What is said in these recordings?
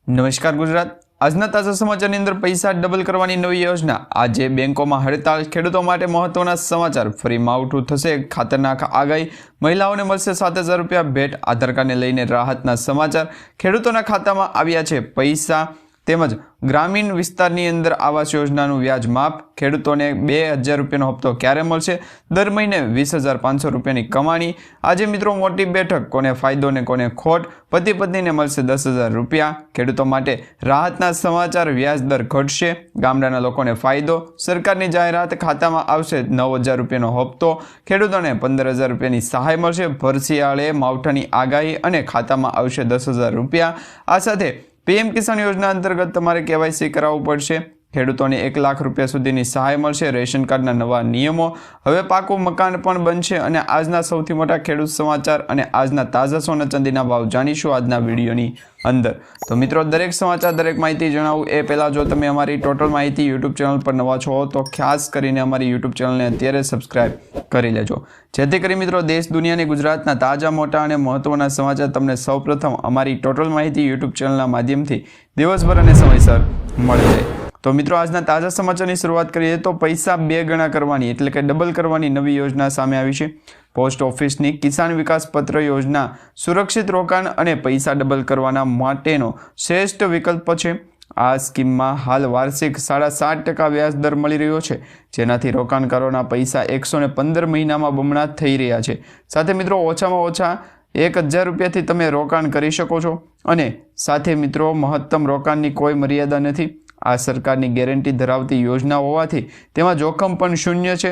નમસ્કાર ગુજરાત। આજના તાજા સમાચારની અંદર પૈસા ડબલ કરવાની નવી યોજના। આજે બેંકોમાં હડતાળ, ખેડૂતો માટે મહત્વના સમાચાર। ફરી માવઠું થશે, ખતરનાક આગાહી, મહિલાઓને મળશે 7,000 રૂપિયા ભેટ। આધાર કાર્ડને લઈને રાહતના સમાચાર। ખેડૂતોના ખાતામાં આવ્યા છે પૈસા। તેમજ ગ્રામીણ વિસ્તારની અંદર આવાસ યોજનાનું વ્યાજ માફ। ખેડૂતોને 2,000 રૂપિયાનો હપ્તો ક્યારે મળશે? દર મહિને 20,500 રૂપિયાની કમાણી। આજે મિત્રો મોટી બેઠક, કોને ફાયદો ને કોને ખોટ? પતિ પત્નીને મળશે 10,000 રૂપિયા। ખેડૂતો માટે રાહતના સમાચાર। વ્યાજ દર ઘટશે, ગામડાના લોકોને ફાયદો। સરકારની જાહેરાત, ખાતામાં આવશે 9,000 રૂપિયાનો હપ્તો। ખેડૂતોને 15,000 રૂપિયાની સહાય મળશે। ભર શિયાળે માવઠાની આગાહી અને ખાતામાં આવશે 10,000 રૂપિયા। આ સાથે પીએમ કિસાન યોજના અંતર્ગત તમારે કેવાયસી કરાવવું પડશે। ખેડૂતોને 1 લાખ રૂપિયા સુધીની સહાય મળશે। રેશન કાર્ડના નવા નિયમો, હવે પાકું મકાન પણ બનશે। અને આજના સૌથી મોટા ખેડૂત સમાચાર અને આજના તાજા સોના ચાંદીના ભાવ જાણીશું આજના વિડીયોની અંદર। તો મિત્રો, દરેક સમાચાર, દરેક માહિતી જણાવું એ પહેલાં જો તમે અમારી ટોટલ માહિતી યુટ્યુબ ચેનલ પર નવા છો તો ખાસ કરીને અમારી યુટ્યુબ ચેનલને અત્યારે સબસ્ક્રાઇબ કરી લેજો, જેથી કરી મિત્રો દેશ દુનિયાની ગુજરાતના તાજા, મોટા અને મહત્વના સમાચાર તમને સૌપ્રથમ અમારી ટોટલ માહિતી યુટ્યુબ ચેનલના માધ્યમથી દિવસભર અને સમયસર મળી જાય। તો મિત્રો, આજના તાજા સમાચારની શરૂઆત કરીએ તો પૈસા 2 ગણા કરવાની એટલે કે ડબલ કરવાની નવી યોજના સામે આવી છે। પોસ્ટ ઓફિસની કિસાન વિકાસ પત્ર યોજના સુરક્ષિત રોકાણ અને પૈસા ડબલ કરવાના માટેનો શ્રેષ્ઠ વિકલ્પ છે। આ સ્કીમમાં હાલ વાર્ષિક 7.5% વ્યાજ દર મળી રહ્યો છે, જેનાથી રોકાણકારોના પૈસા 115 મહિનામાં બમણા થઈ રહ્યા છે। સાથે મિત્રો, ઓછામાં ઓછા 1,000 રૂપિયાથી તમે રોકાણ કરી શકો છો અને સાથે મિત્રો મહત્તમ રોકાણની કોઈ મર્યાદા નથી। આ સરકારની ગેરંટી ધરાવતી યોજના હોવાથી તેમાં જોખમ પણ શૂન્ય છે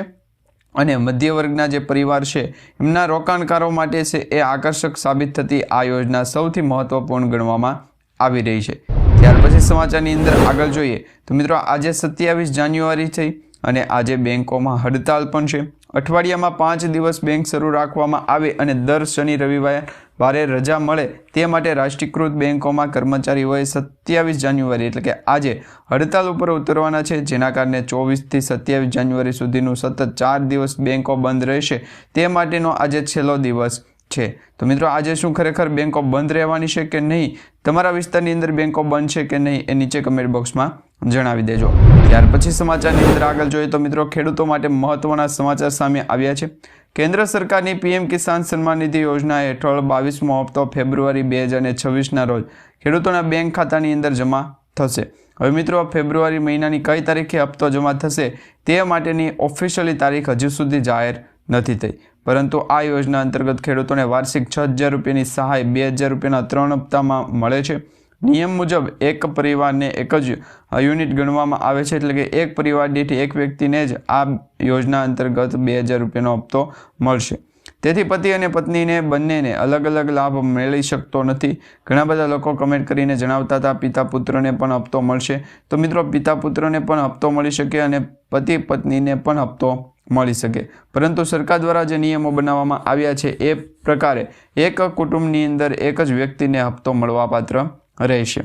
અને મધ્ય વર્ગના જે પરિવાર છે એમના રોકાણકારો માટે છે એ આકર્ષક સાબિત થતી આ યોજના સૌથી મહત્વપૂર્ણ ગણવામાં આવી રહી છે। ત્યાર પછી સમાચારની અંદર આગળ જોઈએ તો મિત્રો, આજે 27 જાન્યુઆરી થઈ અને આજે બેંકોમાં હડતાલ પણ છે। અઠવાડિયામાં 5 દિવસ બેંક શરૂ રાખવામાં આવે અને દર શનિ રવિવારે રજા મળે તે માટે રાષ્ટ્રીયકૃત બેંકોમાં કર્મચારીઓએ 27 જાન્યુઆરી એટલે કે આજે હડતાલ ઉપર ઉતરવાના છે, જેના કારણે 24 થી 27 જાન્યુઆરી સુધીનું સતત 4 દિવસ બેંકો બંધ રહેશે। તે માટેનો આજે છેલ્લો દિવસ છે। તો મિત્રો, આજે શું ખરેખર બેંકો બંધ રહેવાની છે કે નહીં? તમારા વિસ્તારની અંદર બેંકો બંધ છે કે નહીં એ નીચે કમેન્ટ બોક્સમાં જણાવી દેજો। ત્યાર પછી સમાચારની અંદર આગળ જોઈએ તો મિત્રો, ખેડૂતો માટે મહત્વના સમાચાર સામે આવ્યા છે। કેન્દ્ર સરકારની પીએમ કિસાન સન્માન નિધિ યોજના હેઠળ 22મો હપ્તો ફેબ્રુઆરી 2026ના રોજ ખેડૂતોના બેંક ખાતાની અંદર જમા થશે। હવે મિત્રો, ફેબ્રુઆરી મહિનાની કઈ તારીખે હપ્તો જમા થશે તે માટેની ઓફિશિયલી તારીખ હજુ સુધી જાહેર નથી થઈ, પરંતુ આ યોજના અંતર્ગત ખેડૂતોને વાર્ષિક 6,000 રૂપિયાની સહાય 2,000 રૂપિયાના 3 હપ્તામાં મળે છે। નિયમ મુજબ એક પરિવારને એક જ યુનિટ ગણવામાં આવે છે, એટલે કે એક પરિવાર દીઠ એક વ્યક્તિને જ આ યોજના અંતર્ગત 2,000 રૂપિયાનો હપ્તો મળશે। તેથી પતિ અને પત્નીને બંનેને અલગ અલગ લાભ મળી શકતો નથી। ઘણા બધા લોકો કમેન્ટ કરીને જણાવતા હતા પિતા પુત્રને પણ હપ્તો મળશે। તો મિત્રો, પિતા પુત્રને પણ હપ્તો મળી શકે અને પતિ પત્નીને પણ હપ્તો મળી શકે, પરંતુ સરકાર દ્વારા જે નિયમો બનાવવામાં આવ્યા છે એ પ્રકારે એક કુટુંબની અંદર એક જ વ્યક્તિને હપ્તો મળવાપાત્ર રહેશે।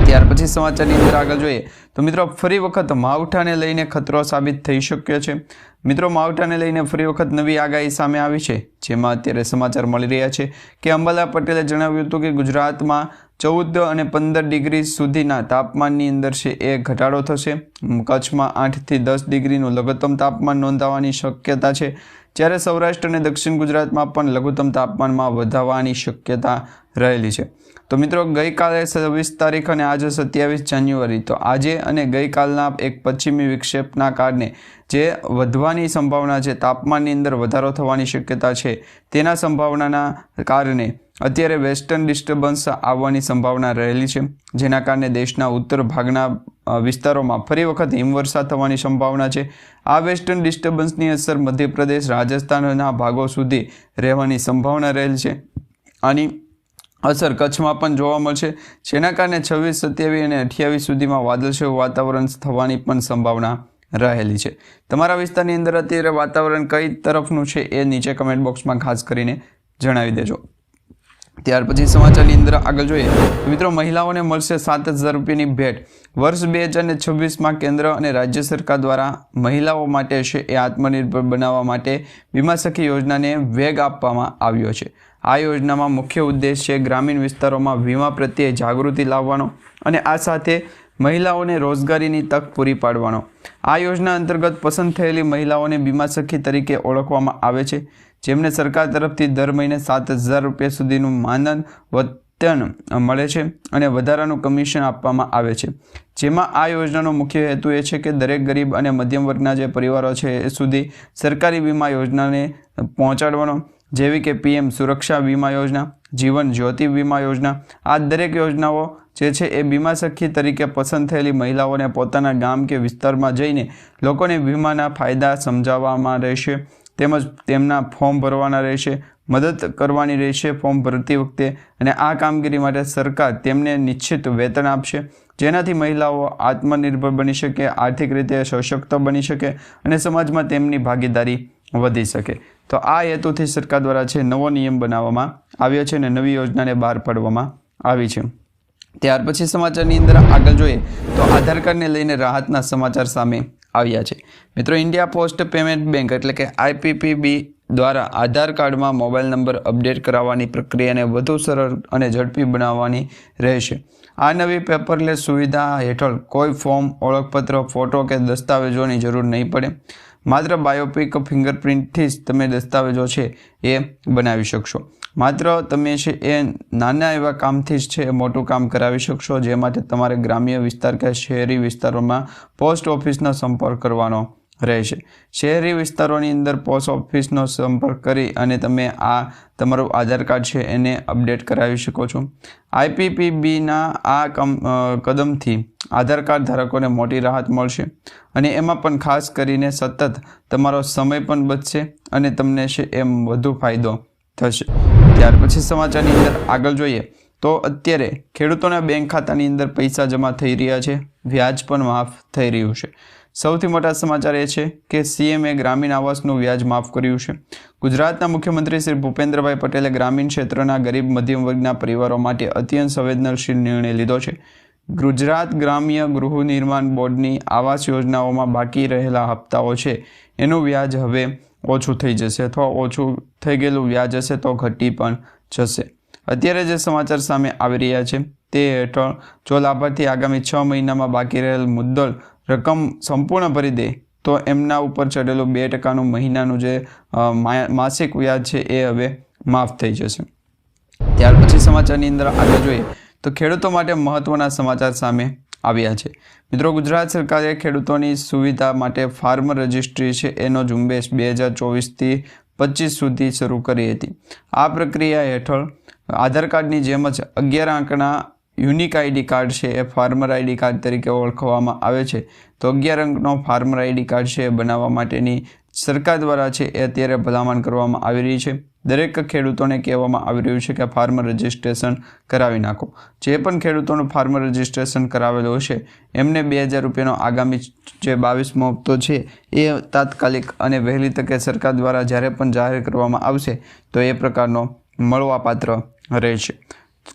ત્યાર પછી સમાચારની અંદર આગળ જોઈએ તો મિત્રો, ફરી વખત માવઠાને લઈને ખતરો સાબિત થઈ શક્યો છે। મિત્રો, માવઠાને લઈને ફરી વખત નવી આગાહી સામે આવી છે, જેમાં અત્યારે સમાચાર મળી રહ્યા છે કે અંબાલાલ પટેલે જણાવ્યું હતું કે ગુજરાતમાં 14 અને 15 ડિગ્રી સુધીના તાપમાનની અંદર છે એ ઘટાડો થશે। કચ્છમાં 8 થી 10 ડિગ્રીનું લઘુત્તમ તાપમાન નોંધાવાની શક્યતા છે, જ્યારે સૌરાષ્ટ્ર અને દક્ષિણ ગુજરાતમાં પણ લઘુત્તમ તાપમાનમાં વધવાની શક્યતા રહેલી છે। તો મિત્રો, ગઈકાલે 26 તારીખ અને આજે 27 જાન્યુઆરી, તો આજે અને ગઈકાલના એક પશ્ચિમી વિક્ષેપના કારણે જે વધવાની સંભાવના છે, તાપમાનની અંદર વધારો થવાની શક્યતા છે, તેના સંભાવનાના કારણે અત્યારે વેસ્ટર્ન ડિસ્ટર્બન્સ આવવાની સંભાવના રહેલી છે, જેના કારણે દેશના ઉત્તર ભાગના વિસ્તારોમાં ફરી વખત હિમવર્ષા થવાની સંભાવના છે। આ વેસ્ટર્ન ડિસ્ટર્બન્સની અસર મધ્યપ્રદેશ, રાજસ્થાનના ભાગો સુધી રહેવાની સંભાવના રહેલી છે। આની અસર કચ્છમાં પણ જોવા મળશે, જેના કારણે 26, 27 અને 28 સુધીમાં વાદળછાયું વાતાવરણ થવાની પણ સંભાવના રહેલી છે। તમારા વિસ્તારની અંદર અત્યારે વાતાવરણ કઈ તરફનું છે એ નીચે કમેન્ટ બોક્સમાં ખાસ કરીને જણાવી દેજો। ત્યાર પછી સમાચારની અંદર આગળ જોઈએ તો મિત્રો મહિલાઓને મળશે 7,000 રૂપિયાની ભેટ. વર્ષ 2026માં કેન્દ્ર અને રાજ્ય સરકાર દ્વારા મહિલાઓ માટે છે એ આત્મનિર્ભર બનાવવા માટે વીમા સખી યોજનાને વેગ આપવામાં આવ્યો છે. આ યોજનામાં મુખ્ય ઉદ્દેશ છે ગ્રામીણ વિસ્તારોમાં વીમા પ્રત્યે જાગૃતિ લાવવાનો અને આ સાથે મહિલાઓને રોજગારીની તક પૂરી પાડવાનો. આ યોજના અંતર્ગત પસંદ થયેલી મહિલાઓને વીમા સખી તરીકે ઓળખવામાં આવે છે, જેમને સરકાર તરફથી દર મહિને 7,000 રૂપિયા સુધીનું માનદ વતન મળે છે અને વધારાનું કમિશન આપવામાં આવે છે. જેમાં આ યોજનાનો મુખ્ય હેતુ એ છે કે દરેક ગરીબ અને મધ્યમ વર્ગના જે પરિવારો છે એ સુધી સરકારી વીમા યોજનાને પહોંચાડવાનો, જેવી કે PM સુરક્ષા વીમા યોજના, જીવન જ્યોતિ વીમા યોજના. આ દરેક યોજનાઓ જે છે એ વીમા સખી તરીકે પસંદ થયેલી મહિલાઓને પોતાના ગામ કે વિસ્તારમાં જઈને લોકોને વીમાના ફાયદા સમજાવવામાં રહેશે, તેમજ તેમના ફોર્મ ભરવાના રહેશે, મદદ કરવાની રહેશે ફોર્મ ભરતી વખતે, અને આ કામગીરી માટે સરકાર તેમને નિશ્ચિત વેતન આપશે, જેનાથી મહિલાઓ આત્મનિર્ભર બની શકે, આર્થિક રીતે સશક્ત બની શકે અને સમાજમાં તેમની ભાગીદારી વધી શકે. તો આ હેતુથી સરકાર દ્વારા છે નવો નિયમ બનાવવામાં આવ્યો છે અને નવી યોજનાને બહાર પાડવામાં આવી છે. ત્યાર પછી સમાચારની અંદર આગળ જોઈએ તો આધાર કાર્ડને લઈને રાહતના સમાચાર સામે આવ્યા છે. મિત્રો, ઇન્ડિયા પોસ્ટ પેમેન્ટ બેંક એટલે કે IPPB દ્વારા આધાર કાર્ડમાં મોબાઈલ નંબર અપડેટ કરાવવાની પ્રક્રિયાને વધુ સરળ અને ઝડપી બનાવવાની રહેશે. આ નવી પેપરલેસ સુવિધા હેઠળ કોઈ ફોર્મ, ઓળખપત્ર, ફોટો કે દસ્તાવેજોની જરૂર નહીં પડે. માત્ર બાયોપિક ફિંગરપ્રિન્ટથી જ તમે દસ્તાવેજો છે એ બનાવી શકશો. માત્ર તમે છે એ નાના એવા કામથી જ છે એ મોટું કામ કરાવી શકશો, જે માટે તમારે ગ્રામ્ય વિસ્તાર કે શહેરી વિસ્તારોમાં પોસ્ટ ઓફિસનો સંપર્ક કરવાનો રહેશે. શહેરી વિસ્તારોની અંદર પોસ્ટ ઓફિસનો સંપર્ક કરી અને તમે આ તમારું આધાર કાર્ડ છે એને અપડેટ કરાવી શકો છો. IPPBના આ કદમથી આધાર કાર્ડ ધારકોને મોટી રાહત મળશે અને એમાં પણ ખાસ કરીને સતત તમારો સમય પણ બચશે અને તમને છે એમ વધુ ફાયદો થશે. ત્યાર પછી સમાચારની અંદર આગળ જોઈએ તો અત્યારે ખેડૂતોના બેંક ખાતાની અંદર પૈસા જમા થઈ રહ્યા છે, વ્યાજ પણ માફ થઈ રહ્યું છે. સૌથી મોટા સમાચાર એ છે કે CMએ ગ્રામીણ આવાસનું વ્યાજ માફ કર્યું છે. ગુજરાતના મુખ્યમંત્રી શ્રી ભૂપેન્દ્રભાઈ પટેલે ગ્રામીણ ક્ષેત્રના ગરીબ મધ્યમ વર્ગના પરિવારો માટે અત્યંત સંવેદનશીલ નિર્ણય લીધો છે. ગુજરાત ગ્રામ્ય ગૃહ નિર્માણ બોર્ડની આવાસ યોજનાઓમાં બાકી રહેલા હપ્તાઓ છે એનું વ્યાજ હવે ઓછું થઈ જશે, અથવા ઓછું થઈ ગયેલું વ્યાજ હશે તો ઘટી પણ જશે. અત્યારે જે સમાચાર સામે આવી રહ્યા છે તે હેઠળ જો લાભાર્થી આગામી 6 મહિનામાં બાકી રહેલ મુદ્દલ રકમ સંપૂર્ણ ભરી દે તો એમના ઉપર ચડેલું 2% મહિનાનું જે માસિક વ્યાજ છે એ હવે માફ થઈ જશે. ત્યાર પછી સમાચારની અંદર આગળ જોઈએ તો ખેડૂતો માટે મહત્વના સમાચાર સામે આવ્યા છે. મિત્રો, ગુજરાત સરકારે ખેડૂતોની સુવિધા માટે ફાર્મર રજિસ્ટ્રી છે એનો ઝુંબેશ 2024થી 25 સુધી શરૂ કરી હતી. આ પ્રક્રિયા હેઠળ આધાર કાર્ડની જેમ જ 11 અંકના યુનિક ID કાર્ડ છે એ ફાર્મર ID કાર્ડ તરીકે ઓળખવામાં આવે છે. તો 11 અંકનો ફાર્મર ID કાર્ડ છે એ બનાવવા માટેની સરકાર દ્વારા છે એ અત્યારે ભલામણ કરવામાં આવી રહી છે. દરેક ખેડૂતોને કહેવામાં આવી રહ્યું છે કે ફાર્મર રજિસ્ટ્રેશન કરાવી નાખો. જે પણ ખેડૂતોનું ફાર્મર રજિસ્ટ્રેશન કરાવેલું હશે એમને 2,000 રૂપિયાનો આગામી જે 22મો હપ્તો છે એ તાત્કાલિક અને વહેલી તકે સરકાર દ્વારા જ્યારે પણ જાહેર કરવામાં આવશે તો એ પ્રકારનો મળવાપાત્ર રહેશે.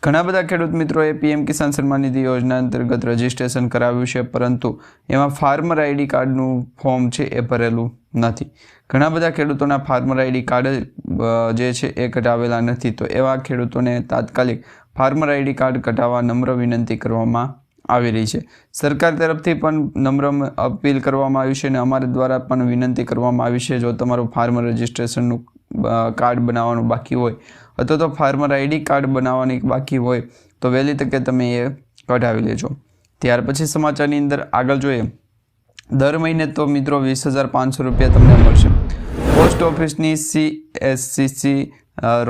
ઘણા બધા ખેડૂત મિત્રોએ PM કિસાન સન્માન નિધિ યોજના અંતર્ગત રજિસ્ટ્રેશન કરાવ્યું છે, પરંતુ એમાં ફાર્મર ID કાર્ડનું ફોર્મ છે એ ભરેલું નથી. ઘણા બધા ખેડૂતોના ફાર્મર ID કાર્ડ જે છે એ કઢાવેલા નથી. તો એવા ખેડૂતોને તાત્કાલિક ફાર્મર ID કાર્ડ કઢાવવા નમ્ર વિનંતી કરવામાં આવી રહી છે. સરકાર તરફથી પણ નમ્ર અપીલ કરવામાં આવી છે અને અમારા દ્વારા પણ વિનંતી કરવામાં આવી છે, જો તમારું ફાર્મર રજિસ્ટ્રેશનનું કાર્ડ બનાવવાનું બાકી હોય અથવા તો ફાર્મર ID કાર્ડ બનાવવાની બાકી હોય તો વહેલી તકે તમે એ કઢાવી લેજો. ત્યાર પછી સમાચારની અંદર આગળ જોઈએ દર મહિને તો મિત્રો 20,500 રૂપિયા તમને મળશે. પોસ્ટ ઓફિસની CSCC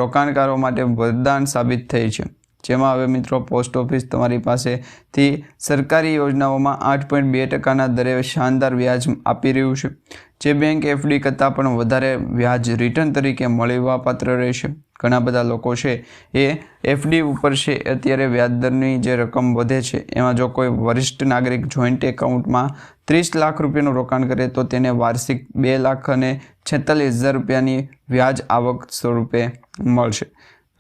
રોકાણકારો માટે વરદાન સાબિત થઈ છે, જેમાં હવે મિત્રો પોસ્ટ ઓફિસ તમારી પાસેથી સરકારી યોજનાઓમાં 8.2%ના દરે શાનદાર વ્યાજ આપી રહ્યું છે, જે બેંક FD કરતાં પણ વધારે વ્યાજ રિટર્ન તરીકે મળવાપાત્ર રહેશે. ઘણા બધા લોકો છે એ FD ઉપર છે અત્યારે વ્યાજદરની જે રકમ વધે છે એમાં જો કોઈ વરિષ્ઠ નાગરિક જોઈન્ટ એકાઉન્ટમાં 30 લાખ રૂપિયાનું રોકાણ કરે તો તેને વાર્ષિક 2,46,000 રૂપિયાની વ્યાજ આવક સ્વરૂપે મળશે.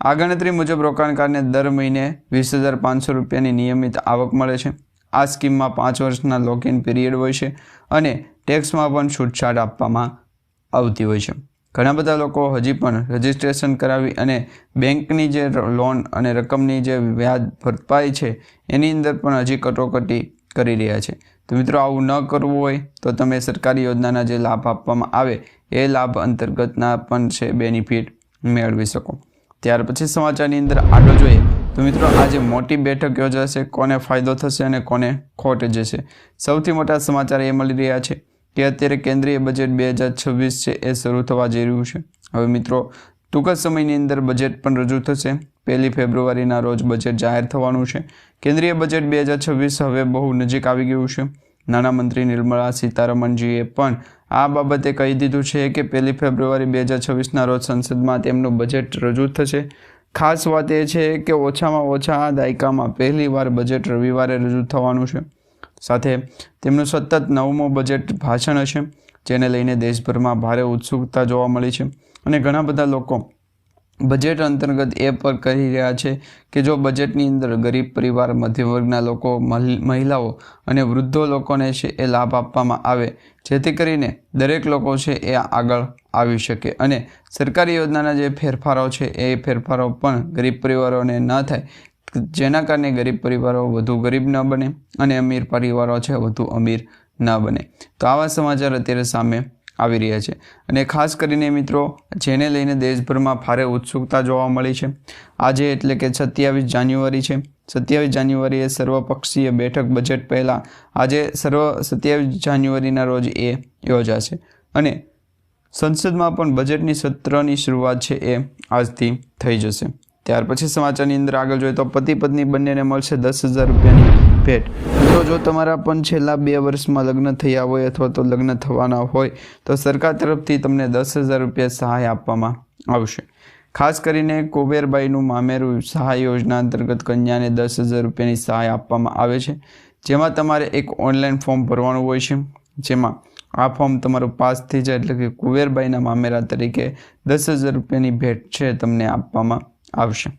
આ ગણતરી મુજબ રોકાણકારને દર મહિને 20,500 રૂપિયાની નિયમિત આવક મળે છે। આ સ્કીમમાં 5 વર્ષના લોકઇન પીરિયડ હોય છે અને ટેક્સમાં પણ છૂટછાટ આપવામાં આવતી હોય છે। ઘણા બધા લોકો હજી પણ રજિસ્ટ્રેશન કરાવી અને બેંકની જે લોન અને રકમની જે વ્યાજ ભરપાઈ છે એની અંદર પણ હજી કટોકટી કરી રહ્યા છે। તો મિત્રો આવું ન કરવું હોય તો તમે સરકારી યોજનાના જે લાભ આપવામાં આવે એ લાભ અંતર્ગતના પણ છે બેનિફિટ મેળવી શકો। ત્યાર પછી સમાચારની અંદર આગળ જોઈએ તો મિત્રો આજે મોટી બેઠક યોજાશે, કોને ફાયદો થશે અને કોને ખોટ જશે। સૌથી મોટા સમાચાર એ મળી રહ્યા છે કે અત્યારે કેન્દ્રીય બજેટ 2026 છે એ શરૂ થવા જઈ રહ્યું છે। હવે મિત્રો ટૂંક જ સમયની અંદર બજેટ પણ રજૂ થશે। 1 ફેબ્રુઆરીના રોજ બજેટ જાહેર થવાનું છે। કેન્દ્રીય બજેટ 2026 હવે બહુ નજીક આવી ગયું છે। નાણામંત્રી નિર્મલા સીતારમણજીએ પણ આ બાબતે કહી દીધું છે કે 1 ફેબ્રુઆરી 2026ના રોજ સંસદમાં તેમનું બજેટ રજૂ થશે। ખાસ વાત એ છે કે ઓછામાં ઓછા આ દાયકામાં પહેલીવાર બજેટ રવિવારે રજૂ થવાનું છે। સાથે તેમનું સતત 9મું બજેટ ભાષણ હશે, જેને લઈને દેશભરમાં ભારે ઉત્સુકતા જોવા મળી છે અને ઘણા બધા લોકો બજેટ અંતર્ગત એ પણ કહી રહ્યા છે કે જો બજેટની અંદર ગરીબ પરિવાર, મધ્યમવર્ગના લોકો, મહિલાઓ અને વૃદ્ધો લોકોને છે એ લાભ આપવામાં આવે, જેથી કરીને દરેક લોકો છે એ આગળ આવી શકે અને સરકારી યોજનાના જે ફેરફારો છે એ ફેરફારો પણ ગરીબ પરિવારોને ન થાય, જેના કારણે ગરીબ પરિવારો વધુ ગરીબ ન બને અને અમીર પરિવારો છે વધુ અમીર ન બને। તો આવા સમાચાર અત્યારે સામે આવી રહ્યા છે અને ખાસ કરીને મિત્રો જેને લઈને દેશભરમાં ભારે ઉત્સુકતા જોવા મળી છે। આજે એટલે કે 27 જાન્યુઆરી છે। 27 જાન્યુઆરીએ સર્વપક્ષીય બેઠક બજેટ પહેલાં આજે 27 જાન્યુઆરીના રોજ એ યોજાશે અને સંસદમાં પણ બજેટની સત્રની શરૂઆત છે એ આજથી થઈ જશે। ત્યાર પછી સમાચારની અંદર આગળ જોઈએ તો પતિ પત્ની બંનેને મળશે 10,000 રૂપિયાની ભેટ। મિત્રો જો તમારા પણ છેલ્લા 2 વર્ષમાં લગ્ન થયા હોય અથવા તો લગ્ન થવાના હોય તો સરકાર તરફથી તમને 10,000 રૂપિયા સહાય આપવામાં આવશે। ખાસ કરીને કુબેરબાઈનું મામેરું સહાય યોજના અંતર્ગત કન્યાને 10,000 રૂપિયાની સહાય આપવામાં આવે છે, જેમાં તમારે એક ઓનલાઈન ફોર્મ ભરવાનું હોય છે, જેમાં આ ફોર્મ તમારું પાસ થઈ જાય એટલે કે કુબેરબાઈના મામેરા તરીકે 10,000 રૂપિયાની ભેટ છે તમને આપવામાં આવશે।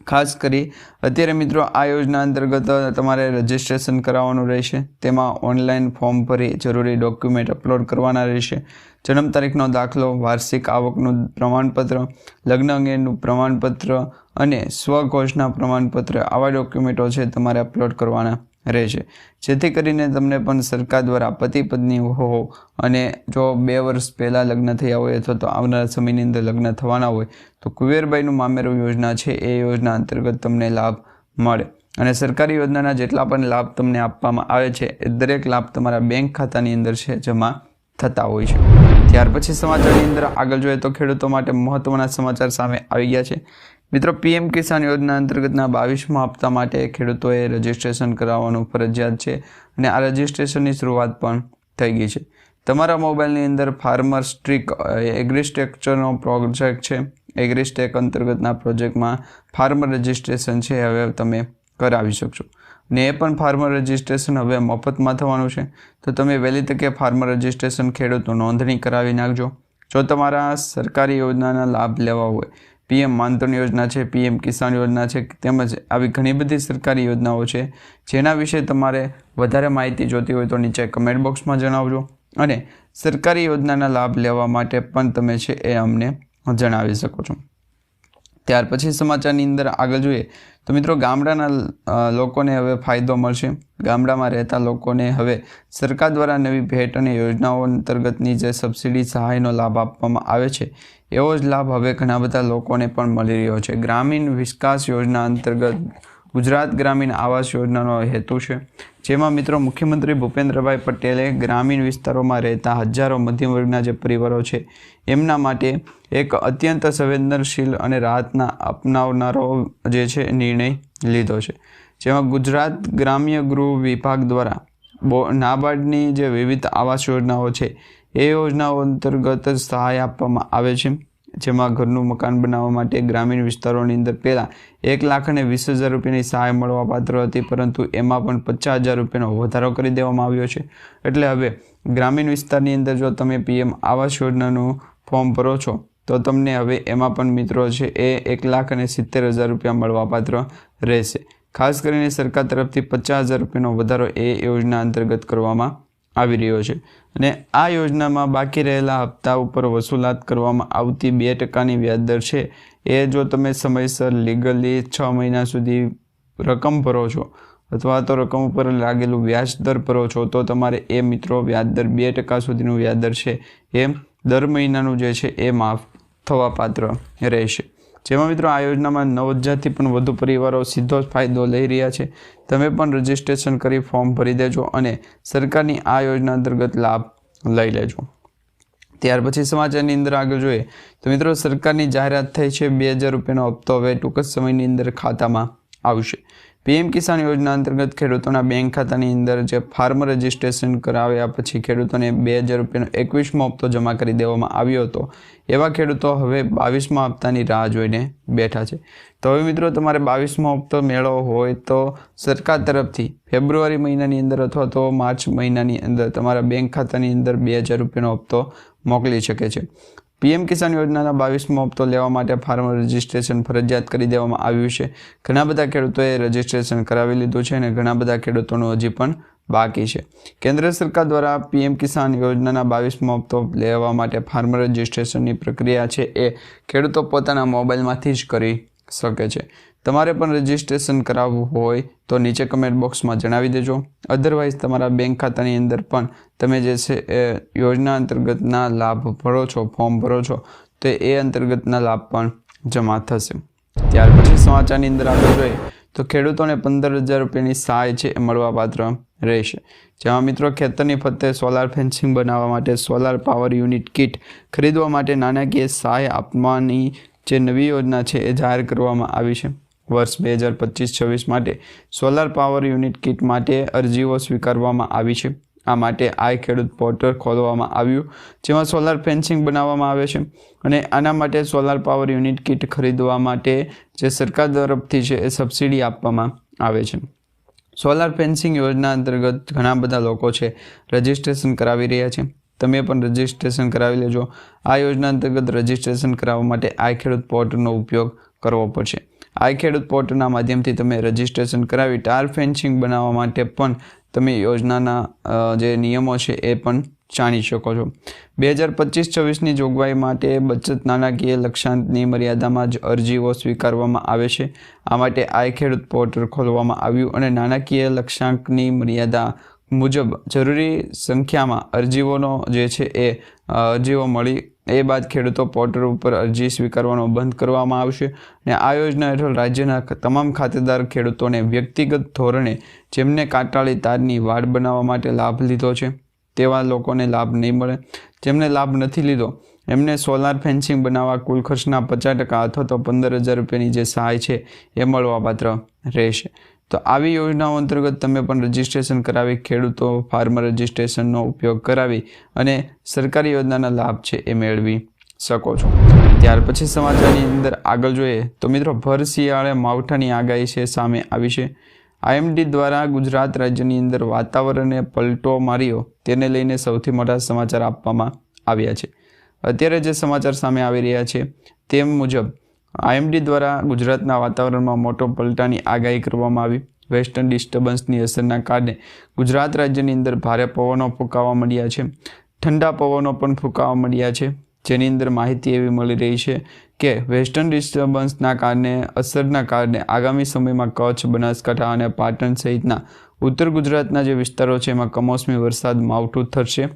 ખાસ કરી અત્યારે મિત્રો આ યોજના અંતર્ગત તમારે રજિસ્ટ્રેશન કરાવવાનું રહેશે। તેમાં ઓનલાઈન ફોર્મ ભરી જરૂરી ડોક્યુમેન્ટ અપલોડ કરવાના રહેશે। જન્મ તારીખનો દાખલો, વાર્ષિક આવકનું પ્રમાણપત્ર, લગ્ન અંગેનું પ્રમાણપત્ર અને સ્વઘોષણા પ્રમાણપત્ર, આવા ડોક્યુમેન્ટો છે તમારે અપલોડ કરવાના રહેશે, જેથી કરીને તમને પણ સરકાર દ્વારા પતિ પત્ની હો અને જો 2 વર્ષ પહેલાં લગ્ન થયા હોય અથવા તો આવનારા સમયની અંદર લગ્ન થવાના હોય તો કુબેરબાઈનું મામેરું યોજના છે એ યોજના અંતર્ગત તમને લાભ મળે અને સરકારી યોજનાના જેટલા પણ લાભ તમને આપવામાં આવે છે એ દરેક લાભ તમારા બેંક ખાતાની અંદર છે જમા થતા હોય છે। ત્યાર પછી સમાચારની અંદર આગળ જોઈએ તો ખેડૂતો માટે મહત્વના સમાચાર સામે આવી ગયા છે। મિત્રો પીએમ કિસાન યોજના અંતર્ગતના 22મા હપ્તા માટે ખેડૂતોએ રજિસ્ટ્રેશન કરાવવાનું ફરજિયાત છે અને આ રજિસ્ટ્રેશનની શરૂઆત પણ થઈ ગઈ છે। તમારા મોબાઈલની અંદર ફાર્મર સ્ટ્રીક એગ્રીસ્ટ્રક્ચરનો પ્રોજેક્ટ છે, એગ્રીસ્ટેક અંતર્ગતના પ્રોજેક્ટમાં ફાર્મર રજિસ્ટ્રેશન છે હવે તમે કરાવી શકશો ને એ પણ ફાર્મર રજિસ્ટ્રેશન હવે મફતમાં થવાનું છે। તો તમે વહેલી તકે ફાર્મર રજિસ્ટ્રેશન ખેડૂતો નોંધણી કરાવી નાખજો। જો તમારા સરકારી યોજનાના લાભ લેવા હોય, પીએમ માનધન યોજના છે, પીએમ કિસાન યોજના છે, તેમજ આવી ઘણી બધી સરકારી યોજનાઓ છે જેના વિશે તમારે વધારે માહિતી જોતી હોય તો નીચે કમેન્ટ બોક્સમાં જણાવજો અને સરકારી યોજનાના લાભ લેવા માટે પણ તમે છે એ અમને જણાવી શકો છો। ત્યાર પછી સમાચારની અંદર આગળ જોઈએ તો મિત્રો ગામડાના લોકોને હવે ફાયદો મળશે। ગામડામાં રહેતા લોકોને હવે સરકાર દ્વારા નવી ભેટ અને યોજનાઓ અંતર્ગતની જે સબસિડી સહાયનો લાભ આપવામાં આવે છે એવો જ લાભ હવે ઘણા બધા લોકોને પણ મળી રહ્યો છે। ગ્રામીણ વિકાસ યોજના અંતર્ગત ગુજરાત ગ્રામીણ આવાસ યોજનાનો હેતુ છે, જેમાં મિત્રો મુખ્યમંત્રી ભૂપેન્દ્રભાઈ પટેલે ગ્રામીણ વિસ્તારોમાં રહેતા હજારો મધ્યમ વર્ગના જે પરિવારો છે એમના માટે એક અત્યંત સંવેદનશીલ અને રાહતના અપનાવનારો જે છે નિર્ણય લીધો છે, જેમાં ગુજરાત ગ્રામ્ય ગૃહ વિભાગ દ્વારા નાબાર્ડની જે વિવિધ આવાસ યોજનાઓ છે એ યોજનાઓ અંતર્ગત સહાય આપવામાં આવે છે, જેમાં ઘરનું મકાન બનાવવા માટે ગ્રામીણ વિસ્તારોની અંદર પહેલાં 1,20,000 રૂપિયાની સહાય મળવા પાત્ર હતી, પરંતુ એમાં પણ 50,000 રૂપિયાનો વધારો કરી દેવામાં આવ્યો છે। એટલે હવે ગ્રામીણ વિસ્તારની અંદર જો તમે પીએમ આવાસ યોજનાનું ફોર્મ ભરો છો તો તમને હવે એમાં પણ મિત્રો છે એ 1,70,000 રૂપિયા મળવાપાત્ર રહેશે. ખાસ કરીને સરકાર તરફથી 50,000 રૂપિયાનો વધારો એ યોજના અંતર્ગત કરવામાં આવી રહ્યો છે. અને આ યોજનામાં બાકી રહેલા હપ્તા ઉપર વસૂલાત કરવામાં આવતી 2%ની વ્યાજદર છે એ જો તમે સમયસર લીગલી 6 મહિના સુધી રકમ ભરો છો અથવા તો રકમ ઉપર લાગેલું વ્યાજદર ભરો છો તો તમારે એ મિત્રો વ્યાજદર 2% સુધીનું વ્યાજદર છે એ દર મહિનાનું જે છે એ માફ થવા પાત્ર રહેશે. જેમાં મિત્રો આ યોજનામાં 9,000થી પણ વધુ પરિવારો સીધો જ ફાયદો લઈ રહ્યા છે. તમે પણ રજિસ્ટ્રેશન કરી ફોર્મ ભરી દેજો અને સરકારની આ યોજના અંતર્ગત લાભ લઈ લેજો. ત્યાર પછી સમાચારની અંદર આગળ જોઈએ તો મિત્રો સરકારની જાહેરાત થઈ છે 2,000 રૂપિયાનો હપ્તો હવે ટૂંક જ સમયની અંદર ખાતામાં આવશે. પીએમ કિસાન યોજના અંતર્ગત ખેડૂતોના બેંક ખાતાની અંદર જે ફાર્મર રજિસ્ટ્રેશન કરાવ્યા પછી ખેડૂતોને 2,000 રૂપિયાનો 21મો હપ્તો જમા કરી દેવામાં આવ્યો હતો. એવા ખેડૂતો હવે 22મા હપ્તાની રાહ જોઈને બેઠા છે. તો હવે મિત્રો તમારે 22મો હપ્તો મેળવવો હોય તો સરકાર તરફથી ફેબ્રુઆરી મહિનાની અંદર અથવા તો માર્ચ મહિનાની અંદર તમારા બેંક ખાતાની અંદર 2,000 રૂપિયાનો હપ્તો મોકલી શકે છે. પીએમ કિસાન યોજનાના 22મો હપ્તો લેવા માટે ફાર્મર રજિસ્ટ્રેશન ફરજિયાત કરી દેવામાં આવ્યું છે. ઘણા બધા ખેડૂતોએ રજિસ્ટ્રેશન કરાવી લીધું છે અને ઘણા બધા ખેડૂતોનું હજી પણ બાકી છે. કેન્દ્ર સરકાર દ્વારા પીએમ કિસાન યોજનાના 22મો હપ્તો લેવા માટે ફાર્મર રજિસ્ટ્રેશનની પ્રક્રિયા છે એ ખેડૂતો પોતાના મોબાઈલમાંથી જ કરી શકે છે. તમારે પણ રજિસ્ટ્રેશન કરાવવું હોય તો નીચે કમેન્ટ બોક્સમાં જણાવી દેજો. અધરવાઇઝ તમારા બેંક ખાતાની અંદર પણ તમે જે છે એ યોજના અંતર્ગતના લાભ ભરો છો, ફોર્મ ભરો છો તો એ અંતર્ગતના લાભ પણ જમા થશે. ત્યાર પછી સમાચારની અંદર આપણે જોઈએ તો ખેડૂતોને 15,000 રૂપિયાની સહાય છે એ મળવાપાત્ર રહેશે. જેમાં મિત્રો ખેતરની ફરતે સોલાર ફેન્સિંગ બનાવવા માટે સોલાર પાવર યુનિટ કિટ ખરીદવા માટે નાણાકીય સહાય આપવાની જે નવી યોજના છે એ જાહેર કરવામાં આવી છે. વર્ષ 2025-26 માટે સોલાર પાવર યુનિટ કિટ માટે અરજીઓ સ્વીકારવામાં આવી છે. આ માટે આઈ ખેડૂત પોર્ટલ ખોલવામાં આવ્યું જેમાં સોલાર ફેન્સિંગ બનાવવામાં આવે છે અને આના માટે સોલાર પાવર યુનિટ કિટ ખરીદવા માટે જે સરકાર તરફથી છે એ સબસિડી આપવામાં આવે છે. સોલાર ફેન્સિંગ યોજના અંતર્ગત ઘણા બધા લોકો છે રજિસ્ટ્રેશન કરાવી રહ્યા છે. તમે પણ રજિસ્ટ્રેશન કરાવી લેજો. આ યોજના અંતર્ગત રજિસ્ટ્રેશન કરાવવા માટે આઈ ખેડૂત પોર્ટલનો ઉપયોગ કરવો પડશે. આઈ ખેડૂત પોર્ટલના માધ્યમથી તમે રજિસ્ટ્રેશન કરાવી ટાર ફેન્સિંગ બનાવવા માટે પણ તમે યોજનાના જે નિયમો છે એ પણ જાણી શકો છો. 2025-26ની જોગવાઈ માટે બચત નાણાકીય લક્ષ્યાંકની મર્યાદામાં જ અરજીઓ સ્વીકારવામાં આવે છે. આ માટે આઈ ખેડૂત પોર્ટલ ખોલવામાં આવ્યું અને નાણાકીય લક્ષ્યાંકની મર્યાદા મુજબ જરૂરી સંખ્યામાં અરજીઓનો જે છે એ અરજીઓ મળી એ બાદ ખેડૂતો પોર્ટલ ઉપર અરજી સ્વીકારવાનો બંધ કરવામાં આવશે. અને આ યોજના હેઠળ રાજ્યના તમામ ખાતેદાર ખેડૂતોને વ્યક્તિગત ધોરણે જેમને કાંટાળી તારની વાડ બનાવવા માટે લાભ લીધો છે તેવા લોકોને લાભ નહીં મળે. જેમને લાભ નથી લીધો એમને સોલાર ફેન્સિંગ બનાવવા કુલ ખર્ચના 50% અથવા તો 15,000 રૂપિયાની જે સહાય છે એ મળવાપાત્ર રહેશે. તો આવી યોજનાઓ અંતર્ગત તમે પણ રજિસ્ટ્રેશન કરાવી ખેડૂતો ફાર્મર રજિસ્ટ્રેશનનો ઉપયોગ કરાવી અને સરકારી યોજનાના લાભ છે એ મેળવી શકો છો. ત્યાર પછી સમાચારની અંદર આગળ જોઈએ તો મિત્રો ભર શિયાળે માવઠાની આગાહી છે સામે આવી છે. આઈએમડી દ્વારા ગુજરાત રાજ્યની અંદર વાતાવરણને પલટો માર્યો તેને લઈને સૌથી મોટા સમાચાર આપવામાં આવ્યા છે. અત્યારે જે સમાચાર સામે આવી રહ્યા છે તે મુજબ આઈએમડી દ્વારા ગુજરાતના વાતાવરણમાં મોટો પલટાની આગાહી કરવામાં આવી. વેસ્ટર્ન ડિસ્ટર્બન્સની અસરના કારણે ગુજરાત રાજ્યની અંદર ભારે પવનો ફૂંકાવા મળ્યા છે. ઠંડા પવનો પણ ફૂંકાવા મળ્યા છે. જેની અંદર માહિતી એવી મળી રહી છે કે વેસ્ટર્ન ડિસ્ટર્બન્સના અસરના કારણે આગામી સમયમાં કચ્છ, બનાસકાંઠા અને પાટણ સહિતના ઉત્તર ગુજરાતના જે વિસ્તારો છે એમાં કમોસમી વરસાદ માવઠું થશે.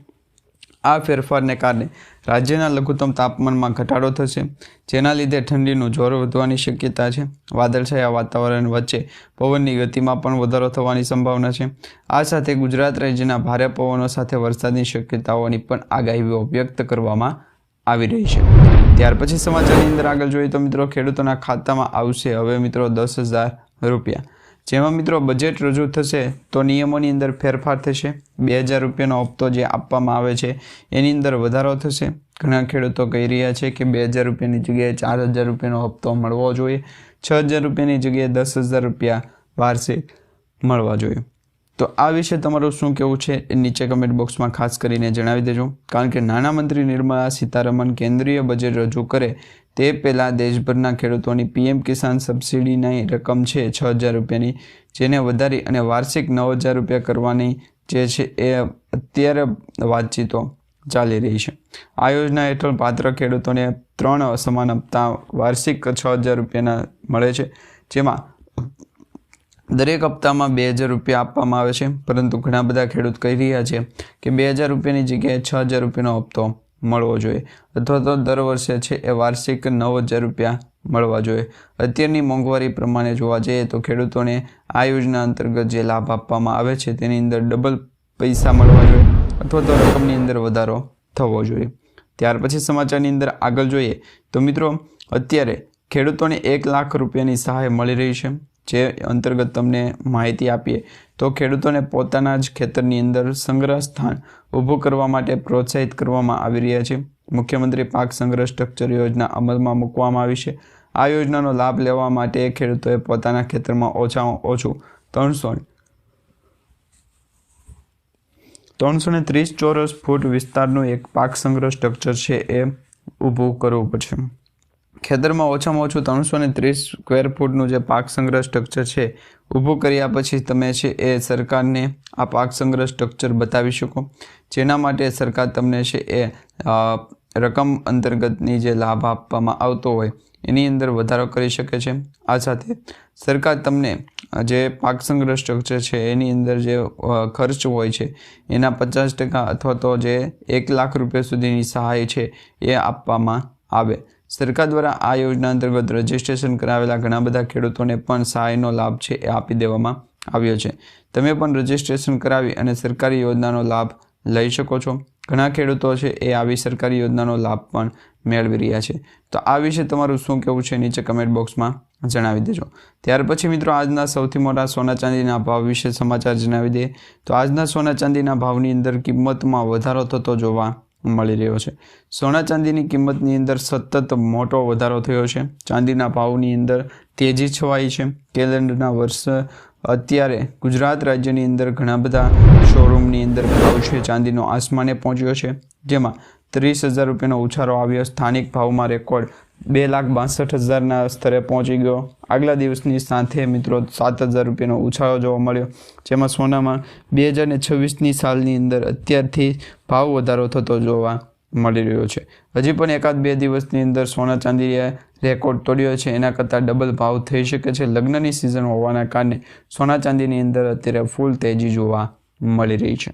આ ફેરફારને કારણે રાજ્યના લઘુત્તમ તાપમાનમાં ઘટાડો થશે જેના લીધે ઠંડીનું જોર વધવાની શક્યતા છે. વાદળછાયા વાતાવરણ વચ્ચે પવનની ગતિમાં પણ વધારો થવાની સંભાવના છે. આ સાથે ગુજરાત રાજ્યના ભારે પવનો સાથે વરસાદની શક્યતાઓની પણ આગાહીઓ વ્યક્ત કરવામાં આવી રહી છે. ત્યાર પછી સમાચારની અંદર આગળ જોઈએ તો મિત્રો ખેડૂતોના ખાતામાં આવશે હવે મિત્રો 10,000 રૂપિયા. જેમાં મિત્રો બજેટ રજૂ થશે તો નિયમોની અંદર ફેરફાર થશે. 2,000 રૂપિયાનો હપ્તો જે આપવામાં આવે છે એની અંદર વધારો થશે. ઘણા ખેડૂતો કહી રહ્યા છે કે 2,000 રૂપિયાની જગ્યાએ 4,000 રૂપિયાનો હપ્તો મળવો જોઈએ. 6,000 રૂપિયાની જગ્યાએ 10,000 રૂપિયા વાર્ષિક મળવા જોઈએ. તો આ વિશે તમારું શું કહેવું છે એ નીચે કમેન્ટ બોક્સમાં ખાસ કરીને જણાવી દેજો, કારણ કે નાણામંત્રી નિર્મલા સીતારમણ કેન્દ્રીય બજેટ રજૂ કરે તે પહેલાં દેશભરના ખેડૂતોની પીએમ કિસાન સબસિડીની રકમ છે 6,000 રૂપિયાની, જેને વધારી અને વાર્ષિક 9,000 રૂપિયા કરવાની જે છે એ અત્યારે વાતચીતો ચાલી રહી છે. આ યોજના હેઠળ પાત્ર ખેડૂતોને 3 સમાન હપ્તા વાર્ષિક 6,000 રૂપિયાના મળે છે, જેમાં દરેક હપ્તામાં 2,000 રૂપિયા આપવામાં આવે છે. પરંતુ ઘણા બધા ખેડૂત કહી રહ્યા છે કે 2,000 રૂપિયાની જગ્યાએ 6,000 રૂપિયાનો હપ્તો મળવો જોઈએ, અથવા તો દર વર્ષે છે એ વાર્ષિક 9,000 રૂપિયા મળવા જોઈએ. અત્યારની મોંઘવારી પ્રમાણે જોવા જઈએ તો ખેડૂતોને આ યોજના અંતર્ગત જે લાભ આપવામાં આવે છે તેની અંદર ડબલ પૈસા મળવા જોઈએ, અથવા તો રકમની અંદર વધારો થવો જોઈએ. ત્યાર પછી સમાચારની અંદર આગળ જોઈએ તો મિત્રો, અત્યારે ખેડૂતોને 1 લાખ રૂપિયાની સહાય મળી રહી છે. જે અંતર્ગત તમને માહિતી આપીએ તો ખેડૂતોને પોતાના જ ખેતરની અંદર સંગ્રહ સ્થાન ઊભું કરવા માટે પ્રોત્સાહિત કરવામાં આવી રહ્યા છે. મુખ્યમંત્રી પાક સંગ્રહ સ્ટ્રક્ચર યોજના અમલમાં મૂકવામાં આવી છે. આ યોજનાનો લાભ લેવા માટે ખેડૂતોએ પોતાના ખેતરમાં ઓછામાં ઓછું 330 ચોરસ ફૂટ વિસ્તારનું એક પાક સંગ્રહ સ્ટ્રક્ચર છે એ ઊભું કરવું પડશે. ખેતરમાં ઓછામાં ઓછું 330 સ્ક્વેર ફૂટનું જે પાક સંગ્રહ સ્ટ્રક્ચર છે ઊભું કર્યા પછી તમે છે એ સરકારને આ પાક સંગ્રહ સ્ટ્રક્ચર બતાવી શકો, જેના માટે સરકાર તમને છે એ રકમ અંતર્ગતની જે લાભ આપવામાં આવતો હોય એની અંદર વધારો કરી શકે છે. આ સાથે સરકાર તમને જે પાક સંગ્રહ સ્ટ્રક્ચર છે એની અંદર જે ખર્ચ હોય છે એના 50% અથવા તો જે 1 લાખ રૂપિયા સુધીની સહાય છે એ આપવામાં આવે. સરકાર દ્વારા આ યોજના અંતર્ગત રજિસ્ટ્રેશન કરાવેલા ઘણા બધા ખેડૂતોને પણ સહાયનો લાભ છે એ આપી દેવામાં આવ્યો છે. તમે પણ રજિસ્ટ્રેશન કરાવી અને સરકારી યોજનાનો લાભ લઈ શકો છો. ઘણા ખેડૂતો છે એ આવી સરકારી યોજનાનો લાભ પણ મેળવી રહ્યા છે. તો આ વિશે તમારું શું કહેવું છે નીચે કમેન્ટ બોક્સમાં જણાવી દેજો. ત્યાર પછી મિત્રો, આજના સૌથી મોટા સોના ચાંદીના ભાવ વિશે સમાચાર જણાવી દઈએ તો આજના સોના ચાંદીના ભાવની અંદર કિંમતમાં વધારો થતો જોવા મળી રહ્યો છે. સોના ચાંદીની કિંમતની અંદર સતત મોટો વધારો થયો છે. ચાંદીના ભાવની અંદર તેજી છવાઈ છે. કેલેન્ડરના વર્ષ અત્યારે ગુજરાત રાજ્યની અંદર ઘણા બધા શોરૂમની અંદર ભાવ છે ચાંદીનો આસમાને પહોંચ્યો છે, જેમાં 30,000 રૂપિયાનો ઉછાળો આવ્યો. સ્થાનિક ભાવમાં રેકોર્ડ 2,62,000ના સ્તરે પહોંચી ગયો. આગલા દિવસની સાથે મિત્રો 7,000 રૂપિયાનો ઉછાળો જોવા મળ્યો, જેમાં સોનામાં 2026ની સાલની અંદર અત્યારથી ભાવ વધારો થતો જોવા મળી રહ્યો છે. હજી પણ 1-2 દિવસની અંદર સોના ચાંદીએ રેકોર્ડ તોડ્યો છે, એના કરતાં ડબલ ભાવ થઈ શકે છે. લગ્નની સિઝન હોવાના કારણે સોના ચાંદીની અંદર અત્યારે ફૂલ તેજી જોવા મળી રહી છે.